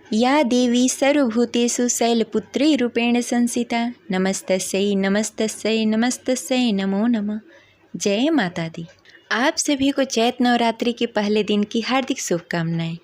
या देवी सर्वभूतेषु शैलपुत्री रूपेण संस्थिता नमस्तस्यै नमस्तस्यै नमस्तस्यै नमो नमः। जय माता दी। आप सभी को चैत्र नवरात्रि के पहले दिन की हार्दिक शुभकामनाएं।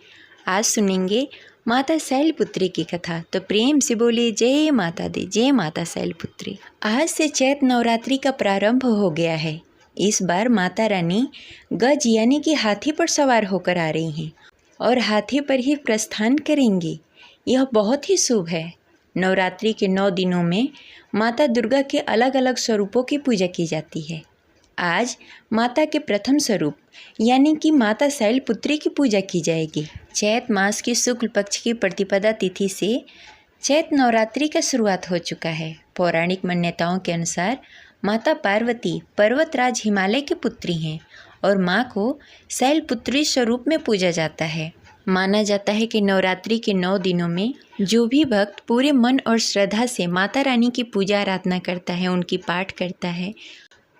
आज सुनेंगे माता शैलपुत्री की कथा, तो प्रेम से बोलिए जय माता दी, जय माता शैलपुत्री। आज से चैत्र नवरात्रि का प्रारंभ हो गया है। इस बार माता रानी गज यानी कि हाथी पर सवार होकर आ रही हैं और हाथी पर ही प्रस्थान करेंगी। यह बहुत ही शुभ है। नवरात्रि के 9 दिनों में माता दुर्गा के अलग अलग स्वरूपों की पूजा की जाती है। आज माता के प्रथम स्वरूप यानी कि माता शैलपुत्री की पूजा की जाएगी। चैत्र मास की शुक्ल पक्ष की प्रतिपदा तिथि से चैत्र नवरात्रि का शुरुआत हो चुका है। पौराणिक मान्यताओं के अनुसार माता पार्वती पर्वतराज हिमालय की पुत्री हैं और माँ को शैलपुत्री स्वरूप में पूजा जाता है। माना जाता है कि नवरात्रि के 9 दिनों में जो भी भक्त पूरे मन और श्रद्धा से माता रानी की पूजा आराधना करता है, उनकी पाठ करता है,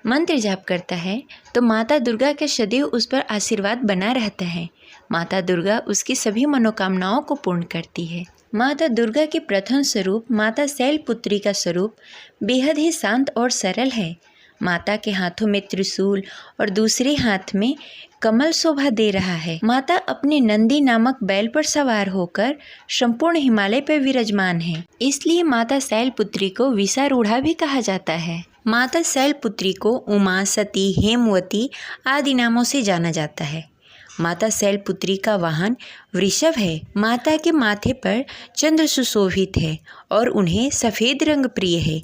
मंत्र जाप करता है, तो माता दुर्गा का सदैव उस पर आशीर्वाद बना रहता है। माता दुर्गा उसकी सभी मनोकामनाओं को पूर्ण करती है। माता दुर्गा के प्रथम स्वरूप माता शैलपुत्री का स्वरूप बेहद ही शांत और सरल है। माता के हाथों में त्रिशूल और दूसरे हाथ में कमल शोभा दे रहा है। माता अपने नंदी नामक बैल पर सवार होकर संपूर्ण हिमालय पर विराजमान है, इसलिए माता शैलपुत्री को विषारूढ़ा भी कहा जाता है। माता शैलपुत्री को उमा, सती, हेमवती आदि नामों से जाना जाता है। माता शैलपुत्री का वाहन वृषभ है। माता के माथे पर चंद्र सुशोभित है और उन्हें सफ़ेद रंग प्रिय है,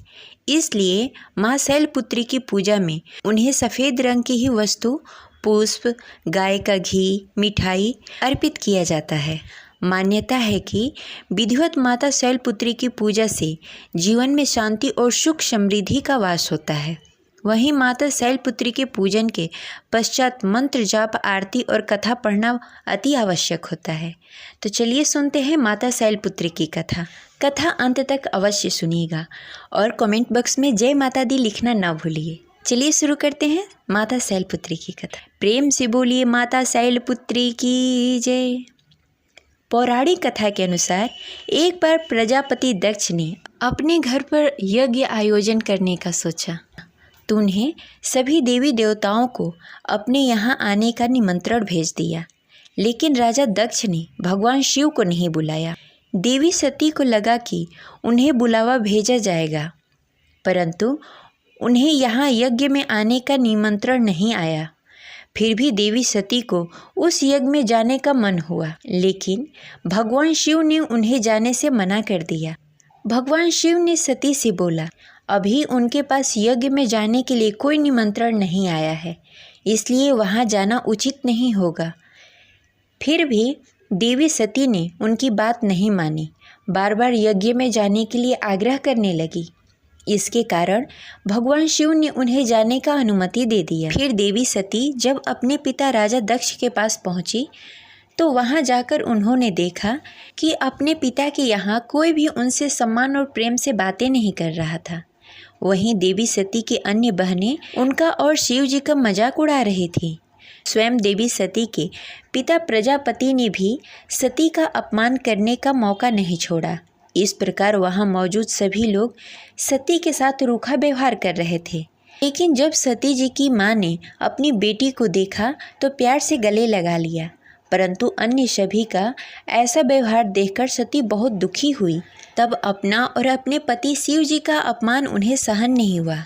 इसलिए माँ शैलपुत्री की पूजा में उन्हें सफ़ेद रंग की ही वस्तु, पुष्प, गाय का घी, मिठाई अर्पित किया जाता है। मान्यता है कि विधिवत माता शैलपुत्री की पूजा से जीवन में शांति और सुख समृद्धि का वास होता है। वहीं माता शैलपुत्री के पूजन के पश्चात मंत्र जाप, आरती और कथा पढ़ना अति आवश्यक होता है। तो चलिए सुनते हैं माता शैलपुत्री की कथा। कथा अंत तक अवश्य सुनिएगा और कमेंट बॉक्स में जय माता दी लिखना ना भूलिए। चलिए शुरू करते हैं माता शैलपुत्री की कथा। प्रेम से बोलिए माता शैलपुत्री की जय। पौराणिक कथा के अनुसार एक बार प्रजापति दक्ष ने अपने घर पर यज्ञ आयोजन करने का सोचा, तो उन्हें सभी देवी देवताओं को अपने यहाँ आने का निमंत्रण भेज दिया। लेकिन राजा दक्ष ने भगवान शिव को नहीं बुलाया। देवी सती को लगा कि उन्हें बुलावा भेजा जाएगा, परंतु उन्हें यहाँ यज्ञ में आने का निमंत्रण नहीं आया। फिर भी देवी सती को उस यज्ञ में जाने का मन हुआ, लेकिन भगवान शिव ने उन्हें जाने से मना कर दिया। भगवान शिव ने सती से बोला, अभी उनके पास यज्ञ में जाने के लिए कोई निमंत्रण नहीं आया है, इसलिए वहाँ जाना उचित नहीं होगा। फिर भी देवी सती ने उनकी बात नहीं मानी, बार बार यज्ञ में जाने के लिए आग्रह करने लगी। इसके कारण भगवान शिव ने उन्हें जाने का अनुमति दे दिया। फिर देवी सती जब अपने पिता राजा दक्ष के पास पहुँची, तो वहाँ जाकर उन्होंने देखा कि अपने पिता के यहाँ कोई भी उनसे सम्मान और प्रेम से बातें नहीं कर रहा था। वहीं देवी सती की अन्य बहनें उनका और शिव जी का मजाक उड़ा रही थी। स्वयं देवी सती के पिता प्रजापति ने भी सती का अपमान करने का मौका नहीं छोड़ा। इस प्रकार वहाँ मौजूद सभी लोग सती के साथ रूखा व्यवहार कर रहे थे। लेकिन जब सती जी की माँ ने अपनी बेटी को देखा तो प्यार से गले लगा लिया, परंतु अन्य सभी का ऐसा व्यवहार देखकर सती बहुत दुखी हुई। तब अपना और अपने पति शिव जी का अपमान उन्हें सहन नहीं हुआ।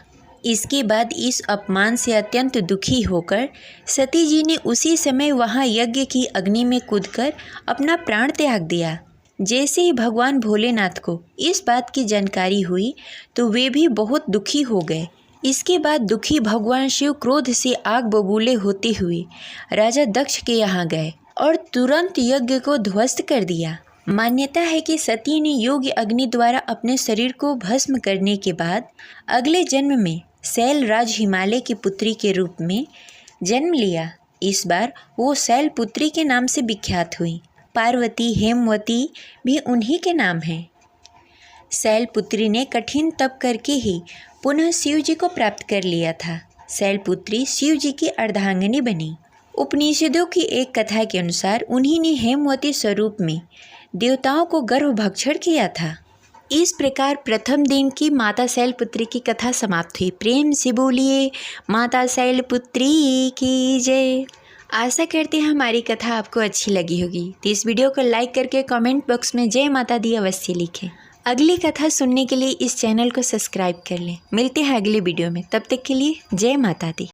इसके बाद इस अपमान से अत्यंत दुखी होकर सती जी ने उसी समय वहाँ यज्ञ की अग्नि में कूदकर अपना प्राण त्याग दिया। जैसे ही भगवान भोलेनाथ को इस बात की जानकारी हुई तो वे भी बहुत दुखी हो गए। इसके बाद दुखी भगवान शिव क्रोध से आग बबूले होते हुए राजा दक्ष के यहाँ गए और तुरंत यज्ञ को ध्वस्त कर दिया। मान्यता है कि सती ने योग्य अग्नि द्वारा अपने शरीर को भस्म करने के बाद अगले जन्म में शैलराज हिमालय की पुत्री के रूप में जन्म लिया। इस बार वो शैलपुत्री के नाम से विख्यात हुई। पार्वती, हेमवती भी उन्हीं के नाम हैं। शैलपुत्री ने कठिन तप करके ही पुनः शिव जी को प्राप्त कर लिया था। शैलपुत्री शिव जी की अर्धांगिनी बनी। उपनिषदों की एक कथा के अनुसार उन्हीं ने हेमवती स्वरूप में देवताओं को गर्भ भक्षण किया था। इस प्रकार प्रथम दिन की माता शैलपुत्री की कथा समाप्त हुई। प्रेम से बोलिए माता शैलपुत्री की जय। आशा करते हैं हमारी कथा आपको अच्छी लगी होगी, तो इस वीडियो को लाइक करके कमेंट बॉक्स में जय माता दी अवश्य लिखें। अगली कथा सुनने के लिए इस चैनल को सब्सक्राइब कर लें। मिलते हैं अगले वीडियो में, तब तक के लिए जय माता दी।